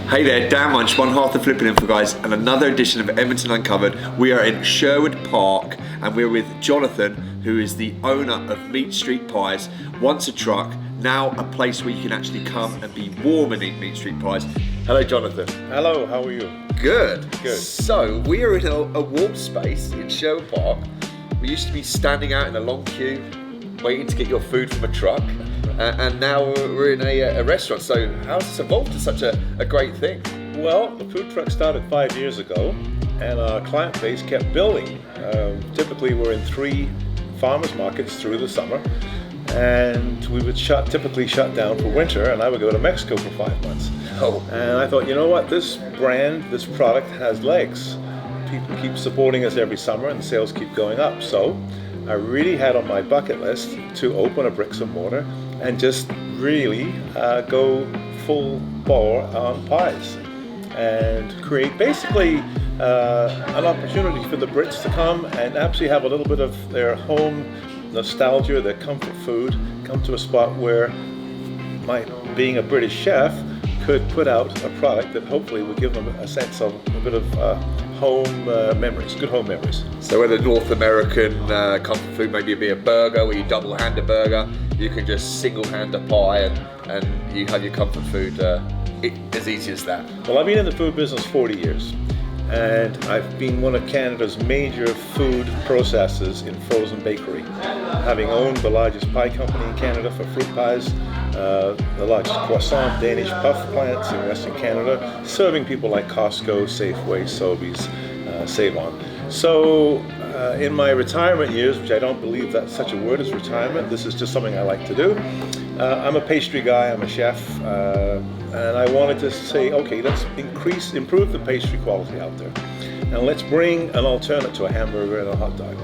Hey there, Dan Munch, one half the Flipping Info guys, and another edition of Edmonton Uncovered. We are in Sherwood Park, and we're with Johnathan, who is the owner of Meat Street Pies. Once a truck, now a place where you can actually come and be warm and eat Meat Street Pies. Hello, Johnathan. Hello, how are you? Good. Good. So, we are in a warm space in Sherwood Park. We used to be standing out in a long queue, waiting to get your food from a truck. And now we're in a restaurant. So how's this evolved to such a great thing? Well, the food truck started 5 years ago, and our client base kept building. Typically, we're in 3 farmers markets through the summer, and we would typically shut down for winter, and I would go to Mexico for 5 months. Oh. And I thought, you know what, this brand, this product has legs. People keep supporting us every summer, and sales keep going up. So I really had on my bucket list to open a bricks and mortar and just really go full bore on pies and create basically an opportunity for the Brits to come and actually have a little bit of their home nostalgia, their comfort food, come to a spot where being a British chef could put out a product that hopefully would give them a sense of a bit of home memories, good home memories. So whether North American comfort food, maybe it'd be a burger where you double hand a burger, you can just single hand a pie and you have your comfort food as easy as that. Well, I've been in the food business 40 years, and I've been one of Canada's major food processors in frozen bakery, having owned the largest pie company in Canada for fruit pies, the largest croissant Danish puff plants in Western Canada, serving people like Costco, Safeway, Sobeys, Save-On. So in my retirement years, which I don't believe that's such a word as retirement, this is just something I like to do. I'm a pastry guy, I'm a chef, and I wanted to say, okay, let's improve the pastry quality out there. And let's bring an alternate to a hamburger and a hot dog.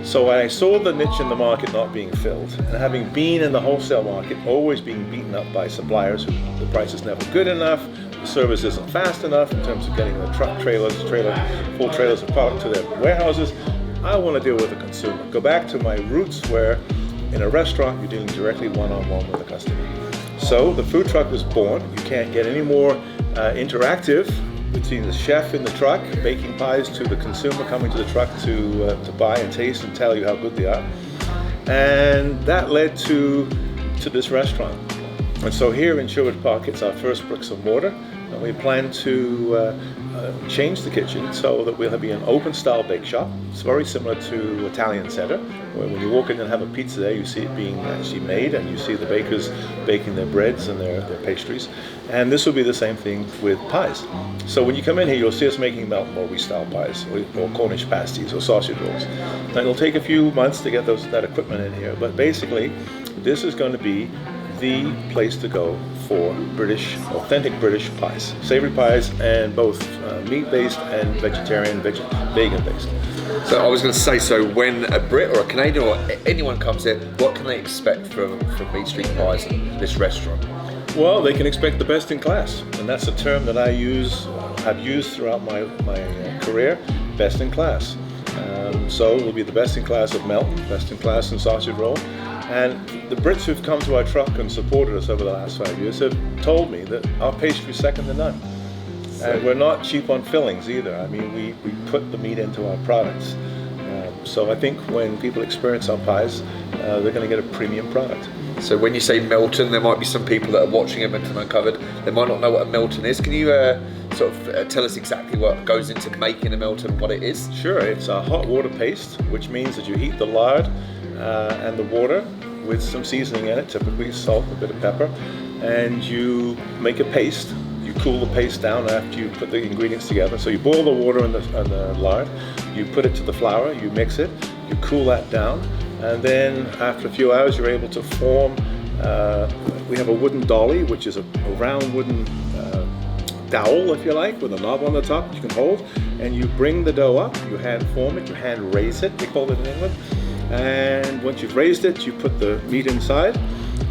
So I saw the niche in the market not being filled, and having been in the wholesale market, always being beaten up by suppliers who the price is never good enough, the service isn't fast enough in terms of getting the full trailers of product to their warehouses, I want to deal with the consumer. Go back to my roots where in a restaurant you're dealing directly one-on-one with the customer. So the food truck was born. You can't get any more interactive between the chef in the truck baking pies to the consumer coming to the truck to buy and taste and tell you how good they are. And that led to this restaurant. And so here in Sherwood Park, it's our first bricks and mortar, and we plan to change the kitchen so that we'll be an open style bake shop. It's very similar to Italian Center, where when you walk in and have a pizza there, you see it being actually made, and you see the bakers baking their breads and their pastries. And this will be the same thing with pies. So when you come in here, you'll see us making melt and Morby style pies, or Cornish pasties, or sausage rolls. Now, it'll take a few months to get that equipment in here, but basically, this is going to be the place to go for authentic British pies. Savory pies, and both meat-based and vegetarian, vegan-based. So I was going to say, so when a Brit or a Canadian or anyone comes in, what can they expect from Meat Street Pies and this restaurant? Well, they can expect the best in class, and that's a term that I have used throughout my career, best in class. So we'll be the best in class of melt, best in class in sausage roll. And the Brits who've come to our truck and supported us over the last 5 years have told me that our pastry is second to none. And we're not cheap on fillings either. I mean, we put the meat into our products. So I think when people experience our pies, they're going to get a premium product. So when you say Melton, there might be some people that are watching Edmonton Uncovered, they might not know what a Melton is. Can you tell us exactly what goes into making a Melton, what it is? Sure, it's a hot water paste, which means that you heat the lard and the water with some seasoning in it, typically salt, a bit of pepper, and you make a paste. You cool the paste down after you put the ingredients together. So you boil the water and the lard, you put it to the flour, you mix it, you cool that down, and then after a few hours you're able to form, we have a wooden dolly, which is a round wooden dowel, if you like, with a knob on the top that you can hold, and you bring the dough up, you hand form it, you hand raise it, they call it in England, and once you've raised it, you put the meat inside,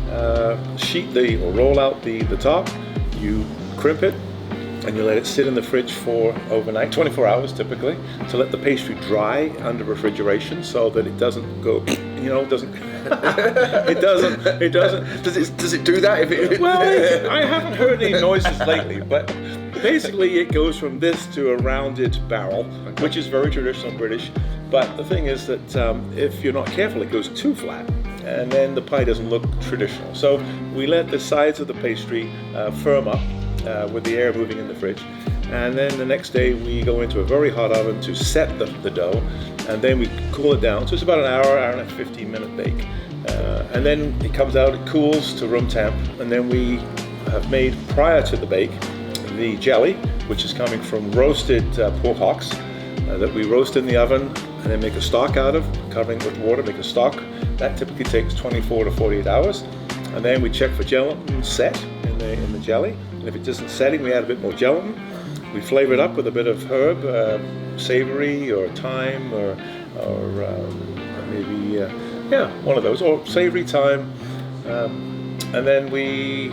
roll out the top, you crimp it, and you let it sit in the fridge for overnight, 24 hours typically, to let the pastry dry under refrigeration so that it doesn't go, it doesn't. Does it do that? Well, I haven't heard any noises lately, but Basically, it goes from this to a rounded barrel, which is very traditional British. But the thing is that if you're not careful, it goes too flat, and then the pie doesn't look traditional. So we let the sides of the pastry firm up with the air moving in the fridge. And then the next day we go into a very hot oven to set the dough, and then we cool it down. So it's about an hour and a 15-minute bake. And then it comes out, it cools to room temp, and then we have made, prior to the bake, the jelly, which is coming from roasted pork hocks that we roast in the oven and then make a stock out of, covering it with water, make a stock. That typically takes 24 to 48 hours. And then we check for gelatin set in the jelly. And if it isn't setting, we add a bit more gelatin. We flavor it up with a bit of herb, savory or thyme or maybe, one of those, or savory thyme. And then we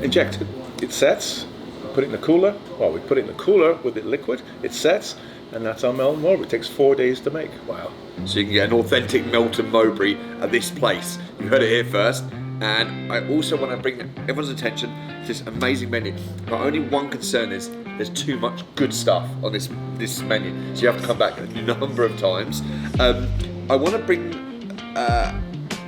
inject it. It sets, put it in the cooler. Well, we put it in the cooler with it liquid, it sets, and that's our Melton Mowbray. It takes 4 days to make. Wow. So you can get an authentic Melton Mowbray at this place. You heard it here first. And I also want to bring everyone's attention to this amazing menu. My only one concern is there's too much good stuff on this menu, so you have to come back a number of times. I want to bring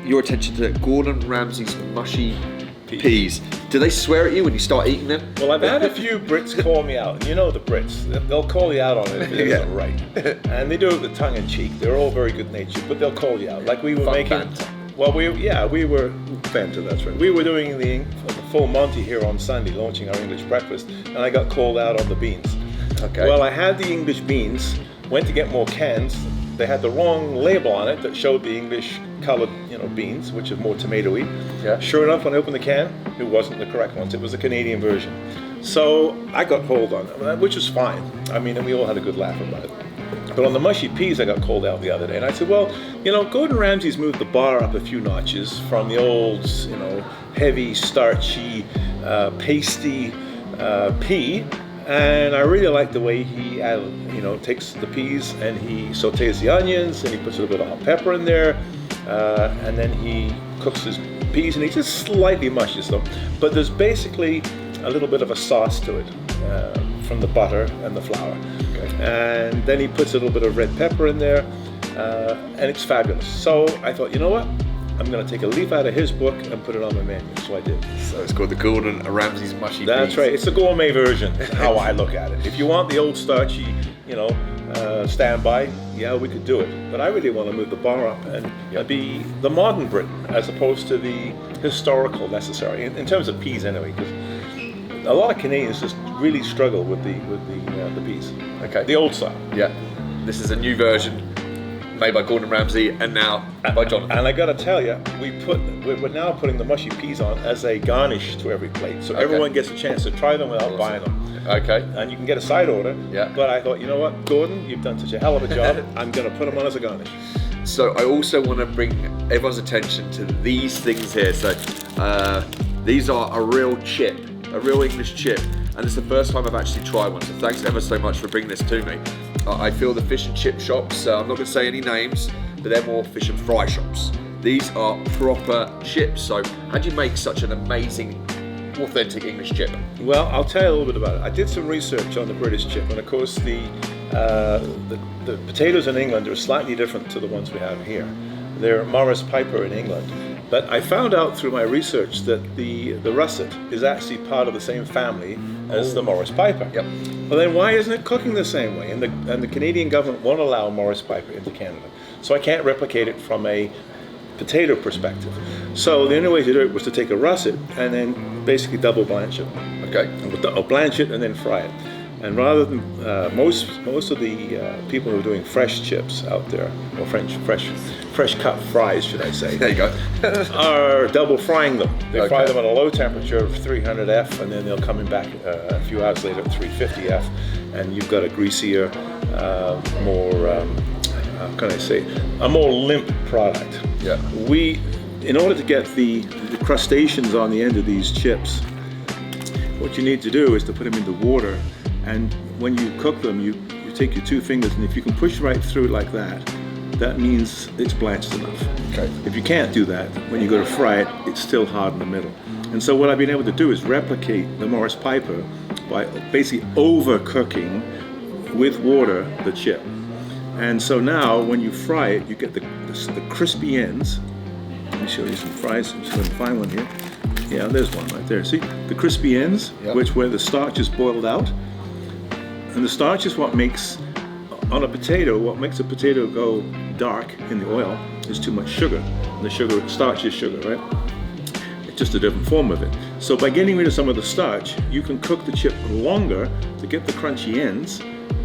your attention to Gordon Ramsay's mushy peas. Do they swear at you when you start eating them? Well, I've had a few Brits call me out. You know the Brits, they'll call you out on it if it isn't right. And they do it with tongue in cheek. They're all very good natured, but they'll call you out. Like we were making... Banter. Well, we were banter, that's right. We were doing the full Monty here on Sunday, launching our English breakfast, and I got called out on the beans. Okay. Well, I had the English beans, went to get more cans. They had the wrong label on it that showed the English colored, beans, which is more tomatoey. Yeah. Sure enough, when I opened the can, it wasn't the correct ones. It was the Canadian version. So I got called on it, which was fine. I mean, and we all had a good laugh about it. But on the mushy peas, I got called out the other day, and I said, well, Gordon Ramsay's moved the bar up a few notches from the old, heavy, starchy, pasty pea, and I really like the way he, takes the peas and he sautés the onions, and he puts a little bit of hot pepper in there, and then he cooks his peas, and he just slightly mushes them. But there's basically a little bit of a sauce to it from the butter and the flour. And then he puts a little bit of red pepper in there, and it's fabulous. So I thought, you know what? I'm going to take a leaf out of his book and put it on my menu. So I did. So it's called the Gordon Ramsay's mushy peas. That's right. It's a gourmet version, how I look at it. If you want the old starchy, standby, yeah, we could do it. But I really want to move the bar up and be the modern Britain as opposed to the historical necessary, in terms of peas anyway. Because a lot of Canadians just really struggle with the peas. Okay. The old style. Yeah. This is a new version made by Gordon Ramsay and now by Johnathan. And I got to tell you, we're now putting the mushy peas on as a garnish to every plate, so everyone gets a chance to try them without buying them. Okay. And you can get a side order. Yeah. But I thought, you know what, Gordon, you've done such a hell of a job. I'm going to put them on as a garnish. So I also want to bring everyone's attention to these things here. So these are a real chip, a real English chip. And it's the first time I've actually tried one, so thanks ever so much for bringing this to me. I feel the fish and chip shops, I'm not going to say any names, but they're more fish and fry shops. These are proper chips, so how do you make such an amazing, authentic English chip? Well, I'll tell you a little bit about it. I did some research on the British chip, and of course the potatoes in England are slightly different to the ones we have here. They're Morris Piper in England. But I found out through my research that the russet is actually part of the same family as the Morris Piper. Yep. Well, then why isn't it cooking the same way? And the Canadian government won't allow Morris Piper into Canada. So I can't replicate it from a potato perspective. So the only way to do it was to take a russet and then basically double blanch it. Okay. Or blanch it and then fry it. And rather than most of the people who are doing fresh chips out there, or fresh cut fries, should I say? There you go. Are double frying them. They fry them at a low temperature of 300 F, and then they'll come in back a few hours later at 350 F, and you've got a greasier, more how can I say, a more limp product. Yeah. In order to get the crustaceans on the end of these chips, what you need to do is to put them into water. And when you cook them, you take your two fingers, and if you can push right through it like that, that means it's blanched enough. Okay. If you can't do that, when you go to fry it, it's still hard in the middle. And so what I've been able to do is replicate the Morris Piper by basically overcooking with water the chip. And so now when you fry it, you get the crispy ends. Let me show you some fries. I'm just going to find one here. Yeah, there's one right there. See, the crispy ends, where the starch is boiled out. And the starch is what makes, on a potato, what makes a potato go dark in the oil is too much sugar. And the starch is sugar, right? It's just a different form of it. So by getting rid of some of the starch, you can cook the chip longer to get the crunchy ends.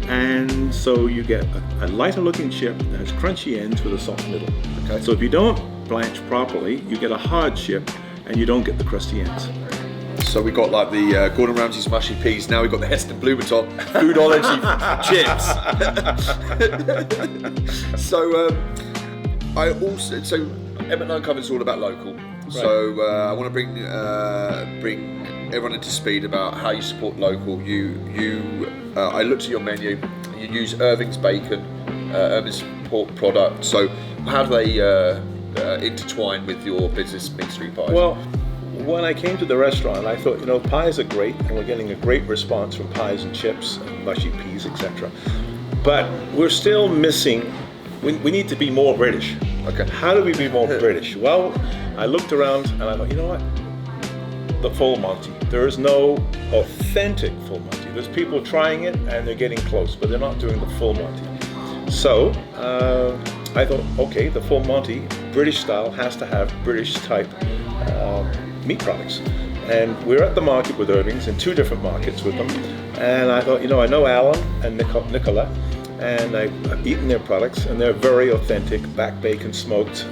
And so you get a lighter looking chip that has crunchy ends with a soft middle. Okay. So if you don't blanch properly, you get a hard chip and you don't get the crusty ends. So we got like the Gordon Ramsay's mushy peas. Now we've got the Heston Blumenthal Foodology chips. So Edmonton Uncovered is all about local. Right. So I want to bring everyone into speed about how you support local. I looked at your menu. You use Irving's bacon, Irving's pork product. So how do they intertwine with your business, Meat Street Pies? Well, when I came to the restaurant, I thought, pies are great, and we're getting a great response from pies and chips and mushy peas, etc. But we're still missing. We need to be more British. Okay. How do we be more British? Well, I looked around and I thought, you know what? The full Monty. There is no authentic full Monty. There's people trying it and they're getting close, but they're not doing the full Monty. So I thought, okay, the full Monty, British style, has to have British type meat products. And we're at the market with Irving's, in 2 different markets with them. And I thought, I know Alan and Nicola, and I've eaten their products, and they're very authentic, back bacon, smoked,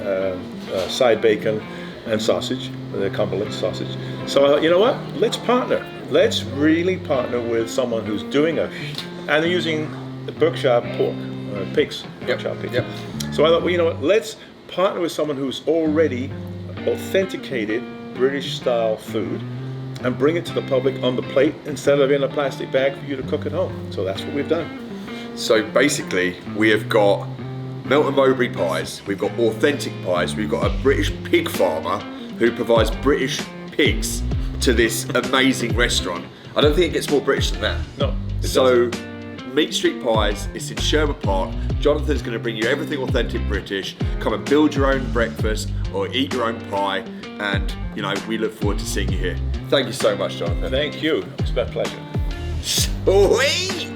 side bacon, and sausage, the Cumberland sausage. So I thought, you know what? Let's partner. Let's really partner with someone who's doing and they're using the Berkshire pork, pigs, Berkshire pigs. Yep. So I thought, well, you know what? Let's partner with someone who's already authenticated British style food and bring it to the public on the plate instead of in a plastic bag for you to cook at home. So that's what we've done. So basically, we have got Melton Mowbray pies, we've got authentic pies, we've got a British pig farmer who provides British pigs to this amazing restaurant. I don't think it gets more British than that. No. So, Meat Street Pies, it's in Sherwood Park. Johnathan's going to bring you everything authentic British. Come and build your own breakfast or eat your own pie, and we look forward to seeing you here. Thank you so much, Johnathan. Thank you. It's been a pleasure. Sweet.